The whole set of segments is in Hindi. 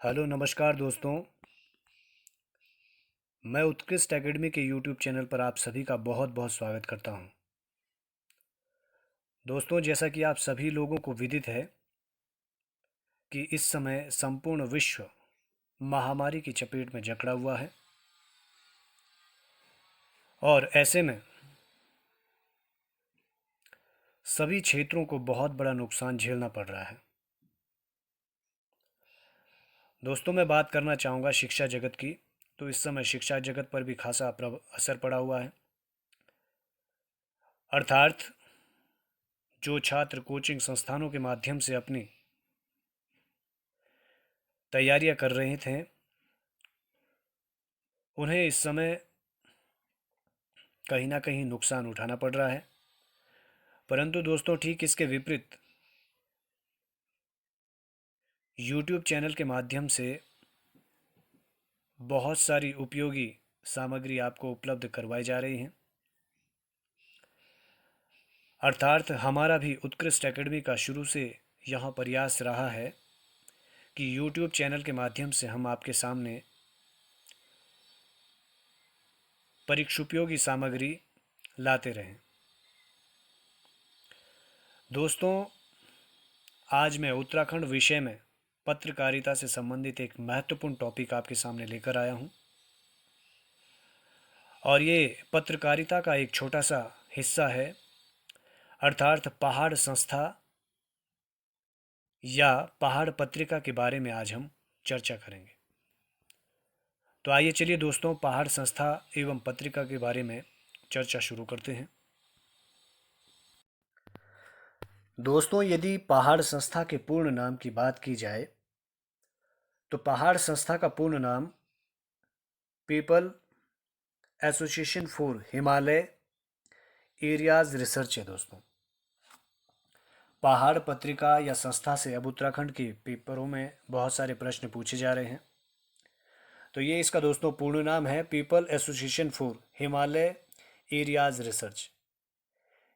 हेलो नमस्कार दोस्तों। मैं उत्कृष्ट एकेडमी के यूट्यूब चैनल पर आप सभी का बहुत बहुत स्वागत करता हूं। दोस्तों, जैसा कि आप सभी लोगों को विदित है कि इस समय संपूर्ण विश्व महामारी की चपेट में जकड़ा हुआ है और ऐसे में सभी क्षेत्रों को बहुत बड़ा नुकसान झेलना पड़ रहा है। दोस्तों, मैं बात करना चाहूँगा शिक्षा जगत की। तो इस समय शिक्षा जगत पर भी खासा असर पड़ा हुआ है। अर्थात जो छात्र कोचिंग संस्थानों के माध्यम से अपनी तैयारियां कर रहे थे, उन्हें इस समय कहीं ना कहीं नुकसान उठाना पड़ रहा है। परंतु दोस्तों, ठीक इसके विपरीत YouTube चैनल के माध्यम से बहुत सारी उपयोगी सामग्री आपको उपलब्ध करवाई जा रही हैं। अर्थात हमारा भी उत्कृष्ट एकेडमी का शुरू से यहाँ प्रयास रहा है कि YouTube चैनल के माध्यम से हम आपके सामने परीक्षोपयोगी सामग्री लाते रहें। दोस्तों, आज मैं उत्तराखंड विषय में पत्रकारिता से संबंधित एक महत्वपूर्ण टॉपिक आपके सामने लेकर आया हूँ और ये पत्रकारिता का एक छोटा सा हिस्सा है। अर्थात पहाड़ संस्था या पहाड़ पत्रिका के बारे में आज हम चर्चा करेंगे। तो आइए चलिए दोस्तों, पहाड़ संस्था एवं पत्रिका के बारे में चर्चा शुरू करते हैं। दोस्तों, यदि पहाड़ संस्था के पूर्ण नाम की बात की जाए तो पहाड़ संस्था का पूर्ण नाम people association for Himalaya areas research है। दोस्तों, पहाड़ पत्रिका या संस्था से अब उत्तराखंड के पेपरों में बहुत सारे प्रश्न पूछे जा रहे हैं। तो ये इसका दोस्तों पूर्ण नाम है people association for Himalaya areas research.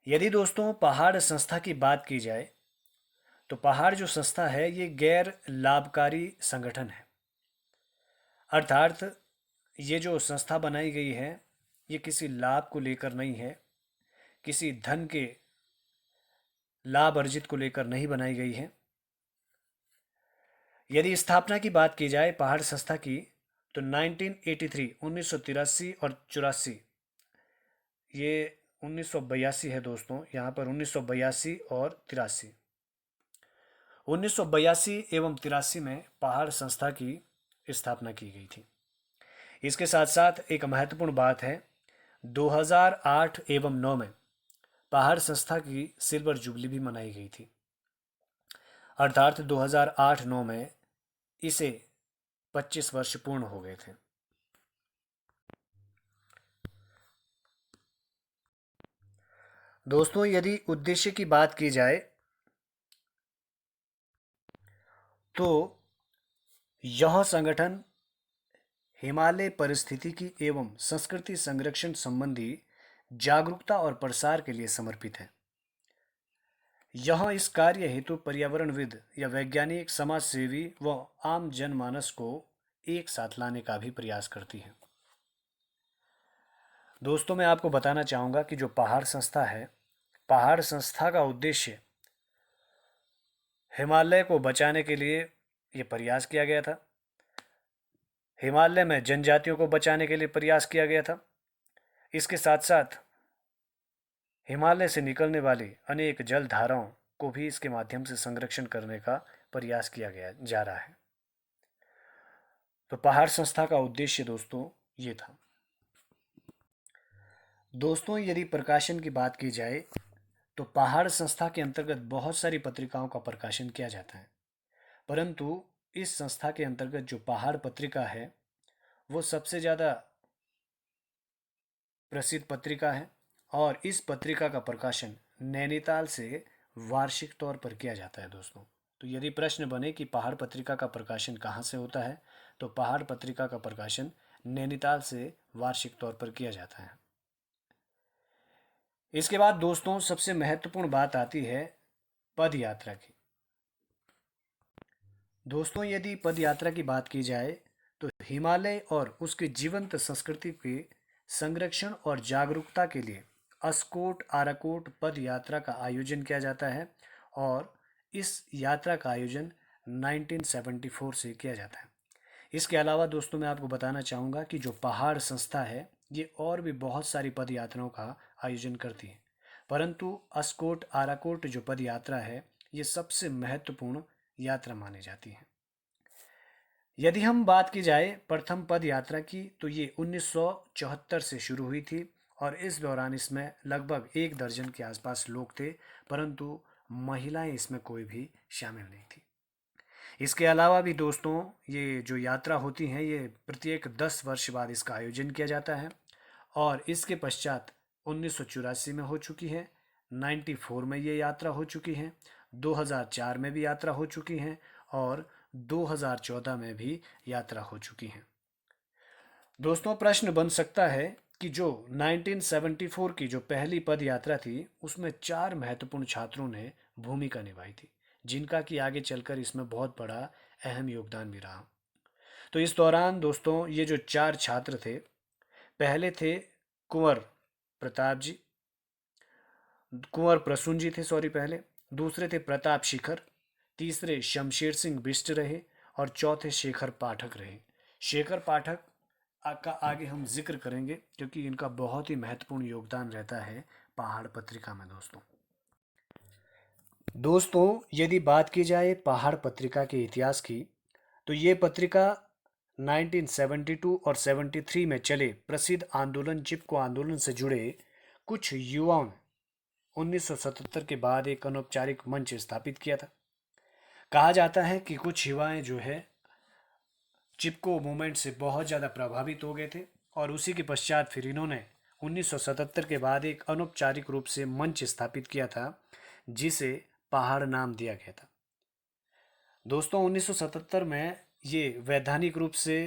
यदि दोस्तों पहाड़ संस्था की बात की जाए तो पहाड़ जो संस्था है ये गैर लाभकारी संगठन है। अर्थात ये जो संस्था बनाई गई है ये किसी लाभ को लेकर नहीं है, किसी धन के लाभ अर्जित को लेकर नहीं बनाई गई है। यदि स्थापना की बात की जाए पहाड़ संस्था की तो 1983 1983 और 84, ये 1982 है दोस्तों, यहाँ पर 1982 और 83, 1982 एवं 83 में पहाड़ संस्था की स्थापना की गई थी। इसके साथ साथ एक महत्वपूर्ण बात है, 2008 एवं 9 में पहाड़ संस्था की सिल्वर जुबली भी मनाई गई थी। अर्थात 2008-9 में इसे 25 वर्ष पूर्ण हो गए थे। दोस्तों, यदि उद्देश्य की बात की जाए तो यह संगठन हिमालय पारिस्थितिकी एवं संस्कृति संरक्षण संबंधी जागरूकता और प्रसार के लिए समर्पित है। यह इस कार्य हेतु पर्यावरणविद या वैज्ञानिक, समाज सेवी व आम जनमानस को एक साथ लाने का भी प्रयास करती है। दोस्तों, मैं आपको बताना चाहूँगा कि जो पहाड़ संस्था है, पहाड़ संस्था का उद्देश्य हिमालय को बचाने के लिए ये प्रयास किया गया था। हिमालय में जनजातियों को बचाने के लिए प्रयास किया गया था। इसके साथ साथ हिमालय से निकलने वाली अनेक जल धाराओं को भी इसके माध्यम से संरक्षण करने का प्रयास किया गया जा रहा है। तो पहाड़ संस्था का उद्देश्य दोस्तों ये था। दोस्तों, यदि प्रकाशन की बात की जाए तो पहाड़ संस्था के अंतर्गत बहुत सारी पत्रिकाओं का प्रकाशन किया जाता है, परंतु इस संस्था के अंतर्गत जो पहाड़ पत्रिका है वो सबसे ज़्यादा प्रसिद्ध पत्रिका है और इस पत्रिका का प्रकाशन नैनीताल से वार्षिक तौर पर किया जाता है। दोस्तों, तो यदि प्रश्न बने कि पहाड़ पत्रिका का प्रकाशन कहाँ से होता है तो पहाड़ पत्रिका का प्रकाशन नैनीताल से वार्षिक तौर पर किया जाता है। इसके बाद दोस्तों सबसे महत्वपूर्ण बात आती है पद यात्रा की। दोस्तों, यदि पद यात्रा की बात की जाए तो हिमालय और उसके जीवंत संस्कृति के संरक्षण और जागरूकता के लिए अस्कोट आराकोट पद यात्रा का आयोजन किया जाता है और इस यात्रा का आयोजन 1974 से किया जाता है। इसके अलावा दोस्तों, मैं आपको बताना चाहूँगा कि जो पहाड़ संस्था है ये और भी बहुत सारी पद यात्राओं का आयोजन करती है, परंतु अस्कोट आराकोट जो पद यात्रा है ये सबसे महत्वपूर्ण यात्रा मानी जाती है। यदि हम बात की जाए प्रथम पद यात्रा की तो ये 1974 से शुरू हुई थी और इस दौरान इसमें लगभग 1 दर्जन के आसपास लोग थे, परंतु महिलाएं इसमें कोई भी शामिल नहीं थी। इसके अलावा भी दोस्तों, ये जो यात्रा होती हैं ये प्रत्येक 10 वर्ष बाद इसका आयोजन किया जाता है और इसके पश्चात 1984 में हो चुकी है, 94 में ये यात्रा हो चुकी है, 2004 में भी यात्रा हो चुकी है और 2014 में भी यात्रा हो चुकी है। दोस्तों, प्रश्न बन सकता है कि जो 1974 की जो पहली पद यात्रा थी उसमें 4 महत्वपूर्ण छात्रों ने भूमिका निभाई थी, जिनका कि आगे चलकर इसमें बहुत बड़ा अहम योगदान भी रहा। तो इस दौरान दोस्तों ये जो 4 छात्र थे, पहले थे कुंवर प्रताप जी, कुंवर प्रसून जी थे, सॉरी पहले, दूसरे थे प्रताप शिखर, तीसरे शमशेर सिंह बिष्ट रहे और चौथे शेखर पाठक रहे। शेखर पाठक का आगे हम जिक्र करेंगे क्योंकि इनका बहुत ही महत्वपूर्ण योगदान रहता है पहाड़ पत्रिका में। दोस्तों, यदि बात की जाए पहाड़ पत्रिका के इतिहास की तो ये पत्रिका 1972 और 73 में चले प्रसिद्ध आंदोलन चिपको आंदोलन से जुड़े कुछ युवाओं ने 1977 के बाद एक अनौपचारिक मंच स्थापित किया था। कहा जाता है कि कुछ युवाएं जो है चिपको मूवमेंट से बहुत ज़्यादा प्रभावित हो गए थे और उसी के पश्चात फिर इन्होंने 1977 के बाद एक अनौपचारिक रूप से मंच स्थापित किया था जिसे पहाड़ नाम दिया गया था। दोस्तों, 1977 में ये वैधानिक रूप से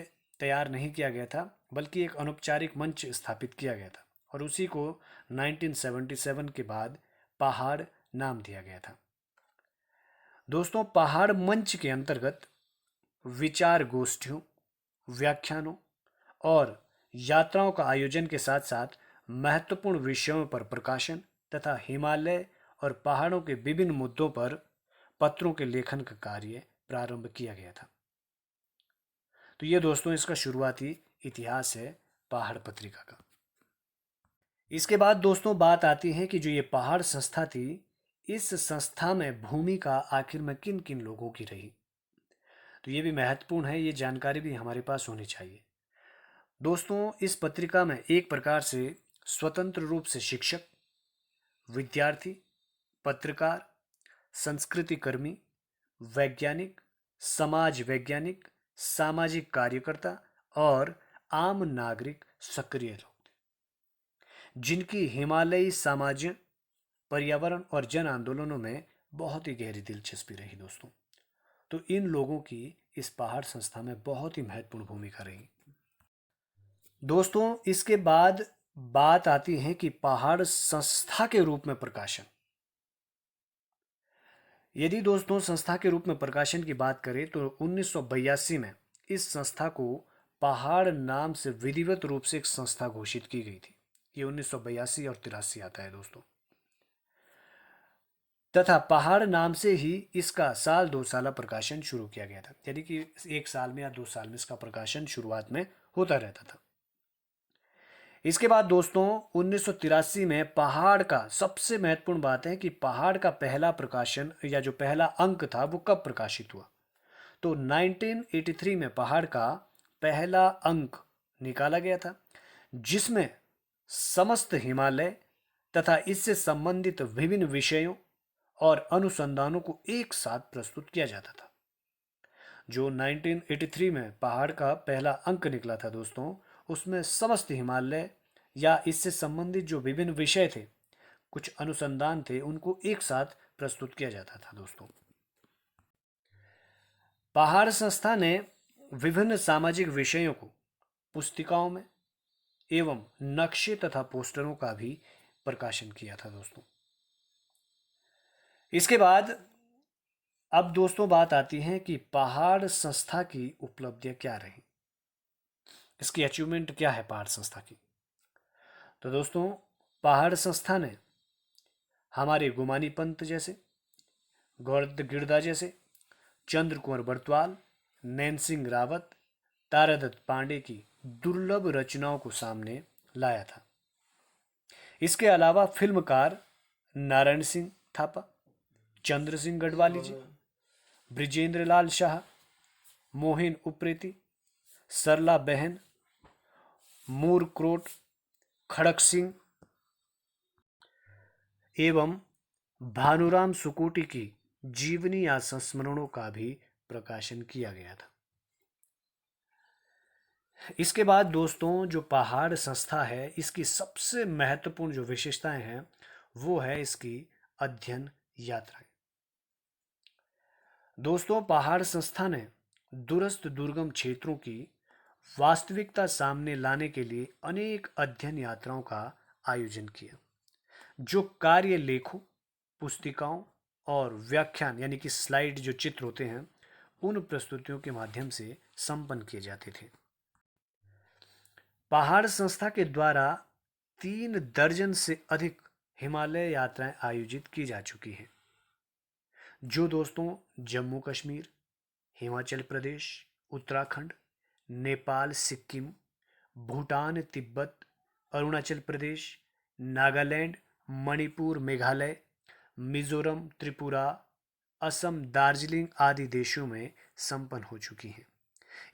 तैयार नहीं किया गया था बल्कि एक अनौपचारिक मंच स्थापित किया गया था और उसी को 1977 के बाद पहाड़ नाम दिया गया था। दोस्तों, पहाड़ मंच के अंतर्गत विचार गोष्ठियों, व्याख्यानों और यात्राओं का आयोजन के साथ साथ महत्वपूर्ण विषयों पर प्रकाशन तथा हिमालय और पहाड़ों के विभिन्न मुद्दों पर पत्रों के लेखन का कार्य प्रारंभ किया गया था। तो ये दोस्तों इसका शुरुआती इतिहास है पहाड़ पत्रिका का। इसके बाद दोस्तों बात आती है कि जो ये पहाड़ संस्था थी, इस संस्था में भूमिका आखिर में किन किन लोगों की रही, तो ये भी महत्वपूर्ण है, ये जानकारी भी हमारे पास होनी चाहिए। दोस्तों, इस पत्रिका में एक प्रकार से स्वतंत्र रूप से शिक्षक, विद्यार्थी, पत्रकार, संस्कृति कर्मी, वैज्ञानिक, समाज वैज्ञानिक, सामाजिक कार्यकर्ता और आम नागरिक सक्रिय लोग थे जिनकी हिमालयी सामाजिक, पर्यावरण और जन आंदोलनों में बहुत ही गहरी दिलचस्पी रही। दोस्तों, तो इन लोगों की इस पहाड़ संस्था में बहुत ही महत्वपूर्ण भूमिका रही। दोस्तों, इसके बाद बात आती है कि पहाड़ संस्था के रूप में प्रकाशन। यदि दोस्तों संस्था के रूप में प्रकाशन की बात करें तो 1982 में इस संस्था को पहाड़ नाम से विधिवत रूप से एक संस्था घोषित की गई थी। ये 1982 और 83 आता है दोस्तों, तथा पहाड़ नाम से ही इसका साल 2 साल प्रकाशन शुरू किया गया था, यानी कि 1 साल में या 2 साल में इसका प्रकाशन शुरुआत में होता रहता था। इसके बाद दोस्तों 1983 में पहाड़ का सबसे महत्वपूर्ण बात है कि पहाड़ का पहला प्रकाशन या जो पहला अंक था वो कब प्रकाशित हुआ, तो 1983 में पहाड़ का पहला अंक निकाला गया था जिसमें समस्त हिमालय तथा इससे संबंधित विभिन्न विषयों और अनुसंधानों को एक साथ प्रस्तुत किया जाता था। जो 1983 में पहाड़ का पहला अंक निकला था दोस्तों, उसमें समस्त हिमालय या इससे संबंधित जो विभिन्न विषय थे, कुछ अनुसंधान थे, उनको एक साथ प्रस्तुत किया जाता था। दोस्तों, पहाड़ संस्था ने विभिन्न सामाजिक विषयों को पुस्तिकाओं में एवं नक्शे तथा पोस्टरों का भी प्रकाशन किया था। दोस्तों, इसके बाद अब दोस्तों बात आती है कि पहाड़ संस्था की उपलब्धियां क्या रही, इसकी अचीवमेंट क्या है पहाड़ संस्था की। तो दोस्तों पहाड़ संस्था ने हमारे गुमानी पंत जैसे, गौरद गिरदा जैसे, चंद्र कुंवर बरतवाल, नैन सिंह रावत, तारादत्त पांडे की दुर्लभ रचनाओं को सामने लाया था। इसके अलावा फिल्मकार नारायण सिंह थापा, चंद्र सिंह गढ़वाली जी, ब्रिजेंद्र लाल शाह, मोहिन उप्रेती, सरला बहन, मूरक्रोट, खड़क सिंह एवं भानुराम सुकोटी की जीवनी या संस्मरणों का भी प्रकाशन किया गया था। इसके बाद दोस्तों जो पहाड़ संस्था है, इसकी सबसे महत्वपूर्ण जो विशेषताएं हैं वो है इसकी अध्ययन यात्राएं। दोस्तों पहाड़ संस्था ने दूरस्थ दुर्गम क्षेत्रों की वास्तविकता सामने लाने के लिए अनेक अध्ययन यात्राओं का आयोजन किया, जो कार्य लेखों, पुस्तिकाओं और व्याख्यान यानी कि स्लाइड जो चित्र होते हैं उन प्रस्तुतियों के माध्यम से संपन्न किए जाते थे। पहाड़ संस्था के द्वारा 3 दर्जन से अधिक हिमालय यात्राएं आयोजित की जा चुकी हैं, जो दोस्तों जम्मू कश्मीर, हिमाचल प्रदेश, उत्तराखंड, नेपाल, सिक्किम, भूटान, तिब्बत, अरुणाचल प्रदेश, नागालैंड, मणिपुर, मेघालय, मिजोरम, त्रिपुरा, असम, दार्जिलिंग आदि देशों में संपन्न हो चुकी हैं।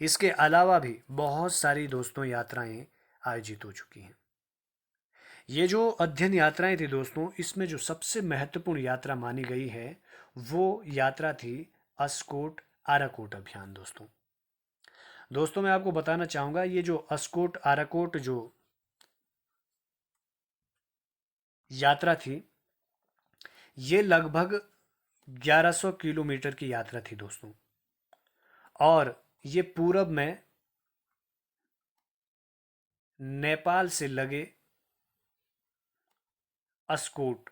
इसके अलावा भी बहुत सारी दोस्तों यात्राएं आयोजित हो चुकी हैं। ये जो अध्ययन यात्राएं थी दोस्तों, इसमें जो सबसे महत्वपूर्ण यात्रा मानी गई है वो यात्रा थी अस्कोट आराकोट अभियान। दोस्तों मैं आपको बताना चाहूंगा, ये जो अस्कोट आराकोट जो यात्रा थी, ये लगभग 1100 किलोमीटर की यात्रा थी दोस्तों, और ये पूरब में नेपाल से लगे अस्कोट,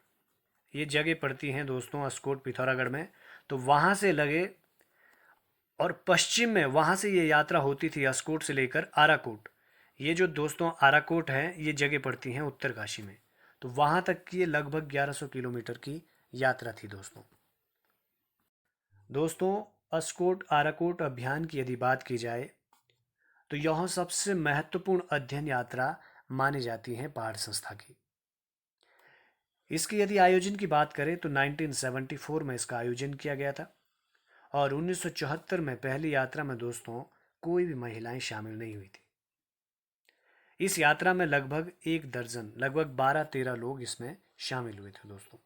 ये जगह पड़ती हैं दोस्तों अस्कोट पिथौरागढ़ में, तो वहां से लगे, और पश्चिम में वहां से ये यात्रा होती थी अस्कोट से लेकर आराकोट। ये जो दोस्तों आराकोट है ये जगह पड़ती हैं उत्तरकाशी में, तो वहां तक की ये लगभग 1100 किलोमीटर की यात्रा थी दोस्तों अस्कोट आराकोट अभियान की यदि बात की जाए तो यह सबसे महत्वपूर्ण अध्ययन यात्रा मानी जाती है पहाड़ संस्था की। इसकी यदि आयोजन की बात करें तो 1974 में इसका आयोजन किया गया था, और 1974 में पहली यात्रा में दोस्तों कोई भी महिलाएं शामिल नहीं हुई थी। इस यात्रा में लगभग 1 दर्जन, लगभग 12-13 लोग इसमें शामिल हुए थे दोस्तों।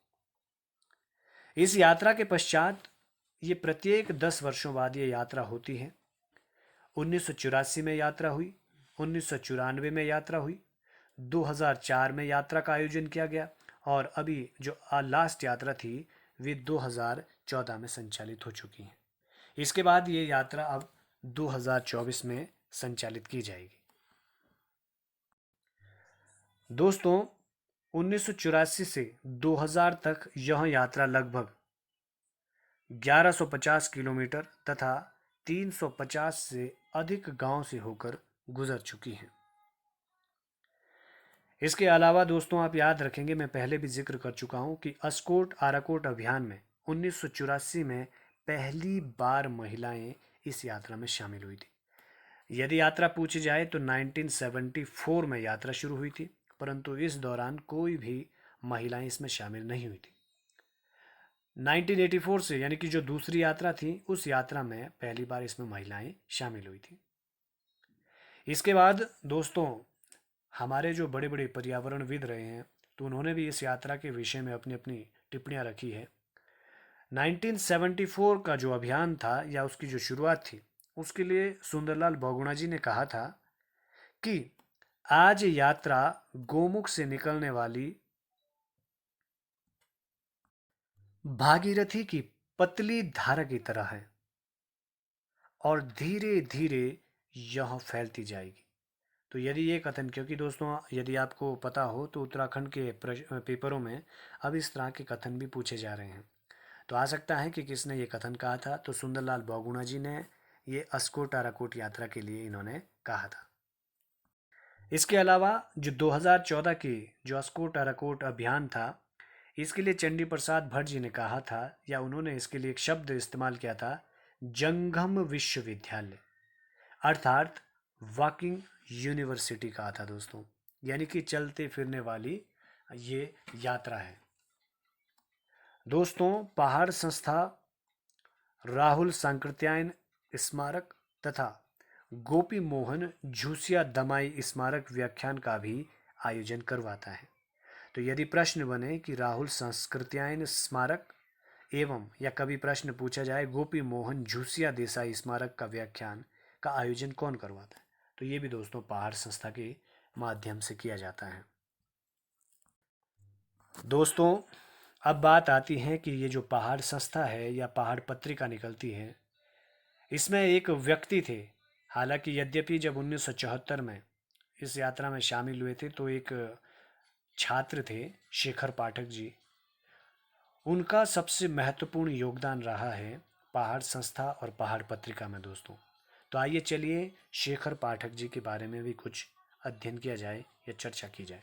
इस यात्रा के पश्चात ये प्रत्येक 10 वर्षों बाद ये यात्रा होती है। 1984 में यात्रा हुई, 1994 में यात्रा हुई, 2004 में यात्रा का आयोजन किया गया, और अभी जो लास्ट यात्रा थी वे 2014 में संचालित हो चुकी हैं। इसके बाद ये यात्रा अब 2024 में संचालित की जाएगी। दोस्तों 1984 से 2000 तक यह यात्रा लगभग 1150 किलोमीटर तथा 350 से अधिक गांव से होकर गुजर चुकी हैं। इसके अलावा दोस्तों आप याद रखेंगे, मैं पहले भी जिक्र कर चुका हूं कि अस्कोट आराकोट अभियान में 1984 में पहली बार महिलाएं इस यात्रा में शामिल हुई थी। यदि यात्रा पूछी जाए तो 1974 में यात्रा शुरू हुई थी, परंतु इस दौरान कोई भी महिलाएं इसमें शामिल नहीं हुई थी। 1984 से यानी कि जो दूसरी यात्रा थी उस यात्रा में पहली बार इसमें महिलाएं शामिल हुई थी। इसके बाद दोस्तों हमारे जो बड़े बड़े पर्यावरणविद रहे हैं तो उन्होंने भी इस यात्रा के विषय में अपनी अपनी टिप्पणियां रखी है। 1974 का जो अभियान था या उसकी जो शुरुआत थी उसके लिए सुंदरलाल बहुगुणा जी ने कहा था कि आज यात्रा गोमुख से निकलने वाली भागीरथी की पतली धारा की तरह है और धीरे धीरे यह फैलती जाएगी। तो यदि ये कथन, क्योंकि दोस्तों यदि आपको पता हो तो उत्तराखंड के पेपरों में अब इस तरह के कथन भी पूछे जा रहे हैं। तो आ सकता है कि किसने ये कथन कहा था, तो सुंदरलाल बहुगुणा जी ने ये अस्कोट अराकोट यात्रा के लिए इन्होंने कहा था। इसके अलावा जो 2014 की जो अस्कोट अराकोट अभियान था, इसके लिए चंडी प्रसाद भट्ट जी ने कहा था, या उन्होंने इसके लिए एक शब्द इस्तेमाल किया था, जंगम विश्वविद्यालय, अर्थात वॉकिंग यूनिवर्सिटी कहा था दोस्तों, यानी कि चलते फिरने वाली ये यात्रा है। दोस्तों, पहाड़ संस्था राहुल सांकृत्यायन स्मारक तथा गोपी मोहन झूसिया दमाई स्मारक व्याख्यान का भी आयोजन करवाता है। तो यदि प्रश्न बने कि राहुल सांकृत्यायन स्मारक एवं या कभी प्रश्न पूछा जाए गोपी मोहन झूसिया देसाई स्मारक का व्याख्यान का आयोजन कौन करवाता है, तो ये भी दोस्तों पहाड़ संस्था के माध्यम से किया जाता है। दोस्तों, अब बात आती है कि ये जो पहाड़ संस्था है या पहाड़ पत्रिका निकलती है, इसमें एक व्यक्ति थे। हालांकि यद्यपि जब 1974 में इस यात्रा में शामिल हुए थे तो एक छात्र थे शेखर पाठक जी। उनका सबसे महत्वपूर्ण योगदान रहा है पहाड़ संस्था और पहाड़ पत्रिका में दोस्तों। तो आइए चलिए शेखर पाठक जी के बारे में भी कुछ अध्ययन किया जाए या चर्चा की जाए।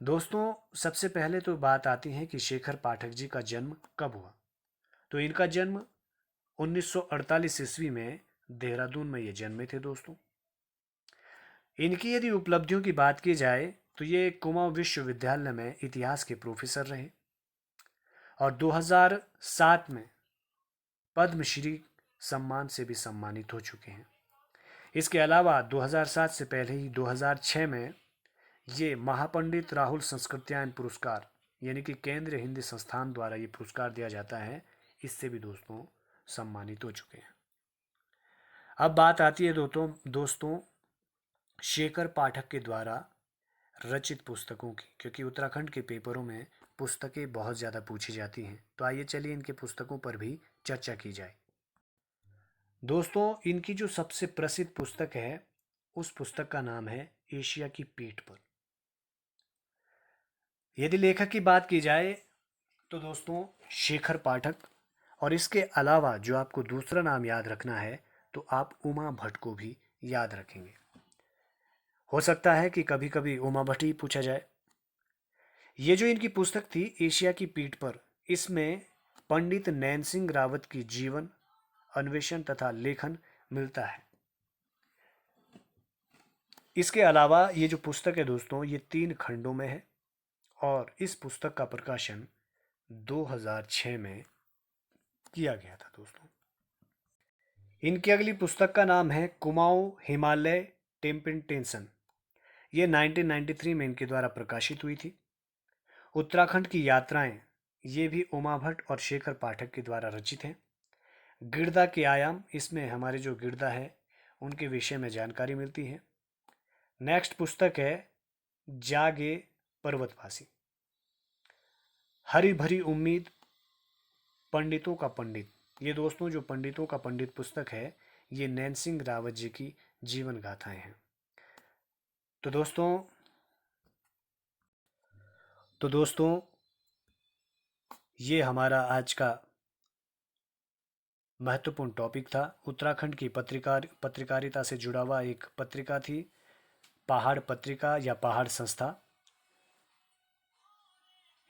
दोस्तों, सबसे पहले तो बात आती है कि शेखर पाठक जी का जन्म कब हुआ। तो इनका जन्म 1948 ईस्वी में देहरादून में ये जन्मे थे दोस्तों। इनकी यदि उपलब्धियों की बात की जाए तो ये कुमाऊं विश्वविद्यालय में इतिहास के प्रोफेसर रहे और 2007 में पद्मश्री सम्मान से भी सम्मानित हो चुके हैं। इसके अलावा 2007 से पहले ही 2006 में ये महापंडित राहुल संस्कृत्यायन पुरस्कार, यानी कि केंद्रीय हिंदी संस्थान द्वारा ये पुरस्कार दिया जाता है, इससे भी दोस्तों सम्मानित हो चुके हैं। अब बात आती है दोस्तों शेखर पाठक के द्वारा रचित पुस्तकों की, क्योंकि उत्तराखंड के पेपरों में पुस्तकें बहुत ज़्यादा पूछी जाती हैं। तो आइए चलिए इनके पुस्तकों पर भी चर्चा की जाए। दोस्तों, इनकी जो सबसे प्रसिद्ध पुस्तक है उस पुस्तक का नाम है एशिया की पीठ पर। यदि लेखक की बात की जाए तो दोस्तों शेखर पाठक, और इसके अलावा जो आपको दूसरा नाम याद रखना है तो आप उमा भट्ट को भी याद रखेंगे। हो सकता है कि कभी कभी उमा भट्ट ही पूछा जाए। ये जो इनकी पुस्तक थी एशिया की पीठ पर, इसमें पंडित नैन सिंह रावत की जीवन, अन्वेषण तथा लेखन मिलता है। इसके अलावा ये जो पुस्तक है दोस्तों ये 3 खंडों में है और इस पुस्तक का प्रकाशन 2006 में किया गया था दोस्तों। इनकी अगली पुस्तक का नाम है कुमाऊं हिमालय टेम्पेंटेशन। ये 1993 में इनके द्वारा प्रकाशित हुई थी। उत्तराखंड की यात्राएं, ये भी उमा भट्ट और शेखर पाठक के द्वारा रचित हैं। गिरदा के आयाम, इसमें हमारे जो गिरदा है उनके विषय में जानकारी मिलती है। नेक्स्ट पुस्तक है जागे पर्वतवासी। हरी भरी उम्मीद, पंडितों का पंडित। ये दोस्तों जो पंडितों का पंडित पुस्तक है ये नैन सिंह रावत जी की जीवन गाथाएं हैं। तो दोस्तों ये हमारा आज का महत्वपूर्ण टॉपिक था। उत्तराखंड की पत्रकारिता से जुड़ा हुआ एक पत्रिका थी पहाड़ पत्रिका या पहाड़ संस्था।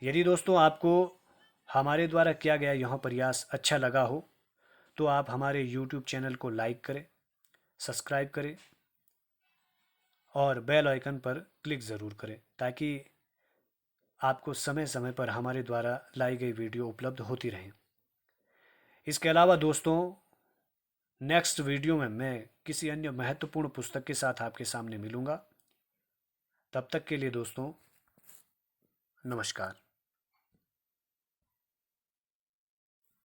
यदि दोस्तों आपको हमारे द्वारा किया गया यह प्रयास अच्छा लगा हो तो आप हमारे YouTube चैनल को लाइक करें, सब्सक्राइब करें और बेल आइकन पर क्लिक ज़रूर करें ताकि आपको समय समय पर हमारे द्वारा लाई गई वीडियो उपलब्ध होती रहें। इसके अलावा दोस्तों नेक्स्ट वीडियो में मैं किसी अन्य महत्वपूर्ण पुस्तक के साथ आपके सामने मिलूँगा। तब तक के लिए दोस्तों नमस्कार।